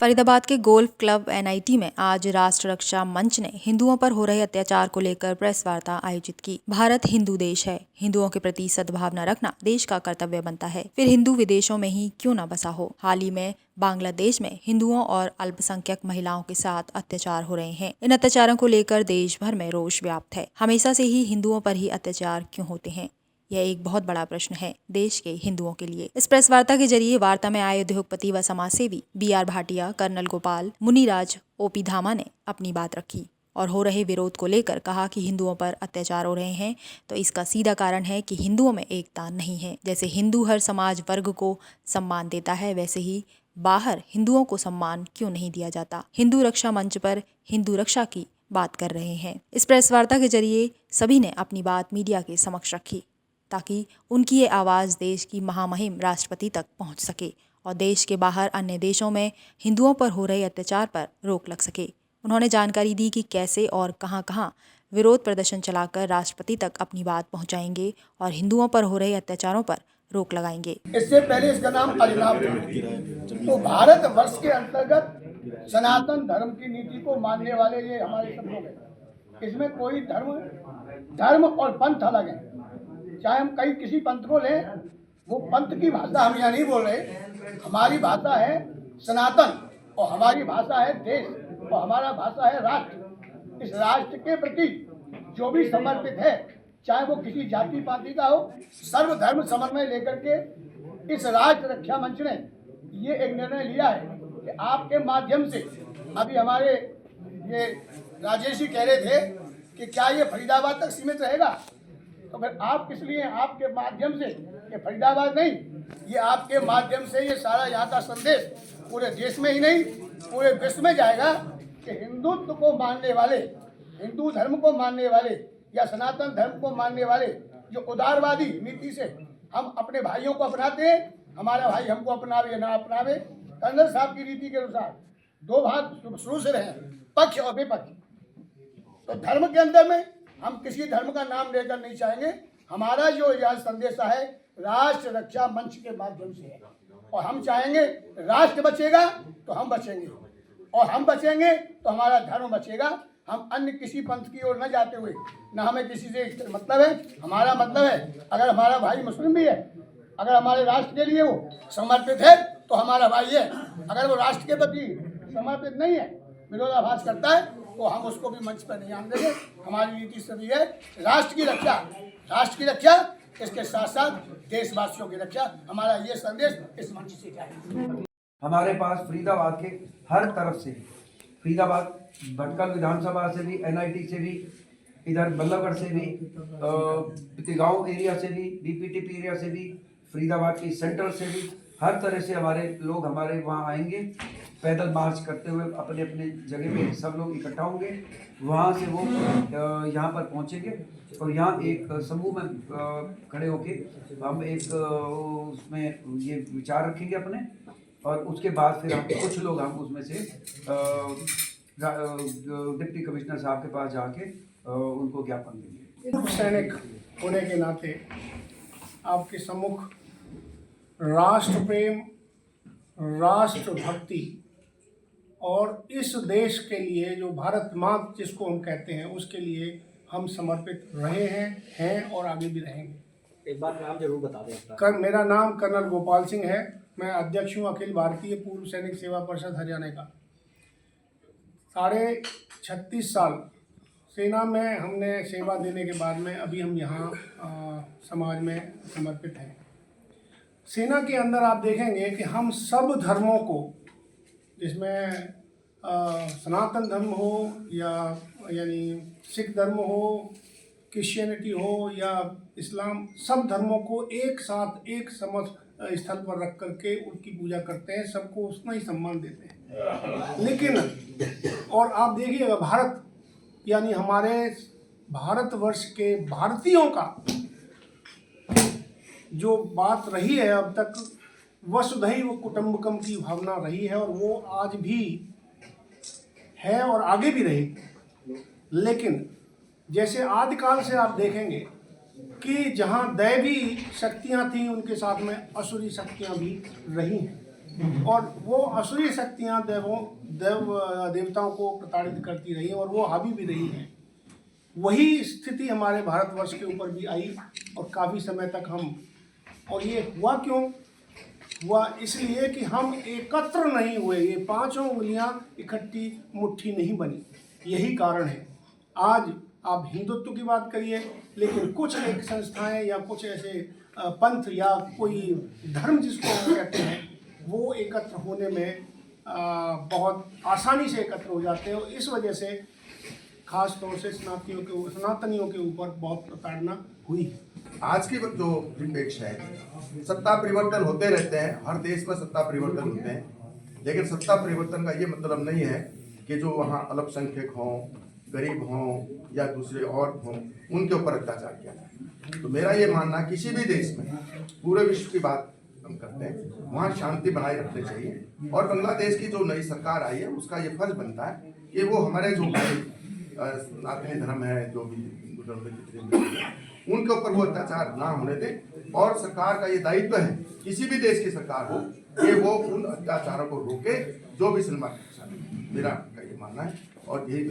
फरीदाबाद के golf club NIT में आज राष्ट्र रक्षा मंच ने हिंदुओं पर हो रहे अत्याचार को लेकर प्रेस वार्ता आयोजित की। भारत हिंदू देश है, हिंदुओं के प्रति सद्भावना रखना देश का कर्तव्य बनता है, फिर हिंदू विदेशों में ही क्यों न बसा हो। हाल ही में बांग्लादेश में हिंदुओं और अल्पसंख्यक महिलाओं के साथ अत्याचार हो रहे हैं। इन अत्याचारों को लेकर देश भर में रोष व्याप्त है। हमेशा से ही हिंदुओं पर ही अत्याचार क्यों होते हैं, यह एक बहुत बड़ा प्रश्न है देश के हिंदुओं के लिए। इस प्रेस वार्ता के जरिए वार्ता में आए उद्योगपति व समाजसेवी BR भाटिया, कर्नल गोपाल, मुनिराज, OP धामा ने अपनी बात रखी और हो रहे विरोध को लेकर कहा कि हिंदुओं पर अत्याचार हो रहे हैं तो इसका सीधा कारण है कि हिंदुओं में एकता नहीं है। जैसे हिंदू हर समाज वर्ग को सम्मान देता है, वैसे ही बाहर हिंदुओं को सम्मान क्यों नहीं दिया जाता। हिंदू रक्षा मंच पर हिंदू रक्षा की बात कर रहे हैं। इस प्रेस वार्ता के जरिए सभी ने अपनी बात मीडिया के समक्ष रखी ताकि उनकी ये आवाज़ देश की महामहिम राष्ट्रपति तक पहुंच सके और देश के बाहर अन्य देशों में हिंदुओं पर हो रहे अत्याचार पर रोक लग सके। उन्होंने जानकारी दी कि कैसे और कहां-कहां विरोध प्रदर्शन चलाकर राष्ट्रपति तक अपनी बात पहुंचाएंगे और हिंदुओं पर हो रहे अत्याचारों पर रोक लगाएंगे। इससे पहले इसका नाम अजनाब था। तो भारत वर्ष के अंतर्गत सनातन धर्म की नीति को मानने वाले ये हमारे सब लोग हैं। इसमें कोई धर्म और पंथ अलग है। चाहे हम कई किसी पंथ को लें, वो पंथ की भाषा हम यहाँ नहीं बोल रहे। हमारी भाषा है सनातन और हमारी भाषा है देश और हमारा भाषा है राष्ट्र। इस राष्ट्र के प्रति जो भी समर्पित है, चाहे वो किसी जाति पाति का हो, सर्वधर्म समन्वय लेकर के इस राष्ट्र रक्षा मंच ने ये एक निर्णय लिया है कि आपके माध्यम से, अभी हमारे ये राजेश जी कह रहे थे कि क्या ये फरीदाबाद तक सीमित रहेगा, तो फिर आप किस लिए आपके माध्यम से, ये फरीदाबाद नहीं, ये आपके माध्यम से ये सारा यहाँ का संदेश पूरे देश में ही नहीं पूरे विश्व में जाएगा कि हिंदुत्व को मानने वाले, हिंदू धर्म को मानने वाले या सनातन धर्म को मानने वाले जो उदारवादी नीति से हम अपने भाइयों को अपनाते हैं, हमारा भाई हमको अपनावे या ना अपनावे, कर्नल साहब की रीति के अनुसार दो भाग शुरू से रहे, पक्ष और विपक्ष। तो धर्म के अंदर में हम किसी धर्म का नाम लेकर नहीं चाहेंगे। हमारा जो यह संदेश है राष्ट्र रक्षा मंच के माध्यम से है और हम चाहेंगे राष्ट्र बचेगा तो हम बचेंगे और हम बचेंगे तो हमारा धर्म बचेगा। हम अन्य किसी पंथ की ओर न जाते हुए, न हमें किसी से मतलब है। हमारा मतलब है अगर हमारा भाई मुस्लिम भी है, अगर हमारे राष्ट्र के लिए वो समर्पित है तो हमारा भाई है। अगर वो राष्ट्र के प्रति समर्पित नहीं है, विरोधाभास करता है, तो हम उसको भी मंच पर नहीं आने देंगे। हमारी नीति सभी है राष्ट्र की रक्षा, इसके साथ साथ देशवासियों की रक्षा। हमारा ये संदेश इस मंच से जाएगा। हमारे पास फरीदाबाद के हर तरफ से, फरीदाबाद भटकल विधानसभा से भी, एनआईटी से भी, इधर बल्लभगढ़ से भी, पितिगांव एरिया से भी, BPTP एरिया से भी, फरीदाबाद की सेंट्रल से भी, हर तरह से हमारे लोग हमारे वहाँ आएंगे। पैदल मार्च करते हुए अपने अपने जगह पे सब लोग इकट्ठा होंगे। वहाँ से वो यहाँ पर पहुँचेंगे और यहाँ एक समूह में खड़े होके हम एक उसमें ये विचार रखेंगे अपने, और उसके बाद फिर हम कुछ लोग हम उसमें से डिप्टी कमिश्नर साहब के पास जाके उनको ज्ञापन देंगे। सैनिक होने के नाते आपके सम्मुख राष्ट्र प्रेम, राष्ट्र भक्ति और इस देश के लिए जो भारत माँ जिसको हम कहते हैं उसके लिए हम समर्पित रहे हैं और आगे भी रहेंगे। एक बार नाम जरूर बता दें अपना। मेरा नाम कर्नल गोपाल सिंह है। मैं अध्यक्ष हूँ अखिल भारतीय पूर्व सैनिक सेवा परिषद हरियाणा का। 36 साल सेना में हमने सेवा देने के बाद में अभी हम यहाँ समाज में समर्पित हैं। सेना के अंदर आप देखेंगे कि हम सब धर्मों को, जिसमें सनातन धर्म हो या यानी सिख धर्म हो, क्रिश्चियनिटी हो या इस्लाम, सब धर्मों को एक साथ एक सम स्थल पर रख करके उनकी पूजा करते हैं, सबको उतना ही सम्मान देते हैं। लेकिन और आप देखिएगा भारत यानी हमारे भारतवर्ष के भारतीयों का जो बात रही है अब तक, वसुधैव कुटुंबकम की भावना रही है और वो आज भी है और आगे भी रहेगी। लेकिन जैसे आदिकाल से आप देखेंगे कि जहाँ दैवी शक्तियाँ थीं उनके साथ में असुरी शक्तियाँ भी रही हैं। और वो असुरी शक्तियाँ देवताओं को प्रताड़ित करती रही और वो हावी भी रही हैं। वही स्थिति हमारे भारतवर्ष के ऊपर भी आई और काफ़ी समय तक हम, और ये हुआ क्यों? हुआ इसलिए कि हम एकत्र नहीं हुए, ये पांचों उंगलियां इकट्ठी मुट्ठी नहीं बनी, यही कारण है। आज आप हिंदुत्व की बात करिए, लेकिन कुछ एक संस्थाएं या कुछ ऐसे पंथ या कोई धर्म जिसको हम कहते हैं, वो एकत्र होने में बहुत आसानी से एकत्र हो जाते हैं और इस वजह से खास तौर से सनातनियों के ऊपर बहुत प्रताड़ना हुई है। आज की जो परिप्रेक्ष्य है, सत्ता परिवर्तन होते रहते हैं, हर देश में सत्ता परिवर्तन होते हैं, लेकिन सत्ता परिवर्तन का ये मतलब नहीं है कि जो वहाँ अल्पसंख्यक हों, गरीब हों या दूसरे और हों, उनके ऊपर अत्याचार किया जाए। तो मेरा ये मानना, किसी भी देश में, पूरे विश्व की बात हम करते हैं, वहाँ शांति बनाए रखनी चाहिए। और बांग्लादेश की जो नई सरकार आई है, उसका ये फर्ज बनता है कि वो हमारे जो सनातनी धर्म है, जो भी हिंदू धर्म के जितने भी, उनके ऊपर वो अत्याचार ना होने दे। और सरकार का ये दायित्व है, किसी भी देश की सरकार हो, कि वो उन अत्याचारों को रोके जो भी सलमान। मेरा ये मानना है और यही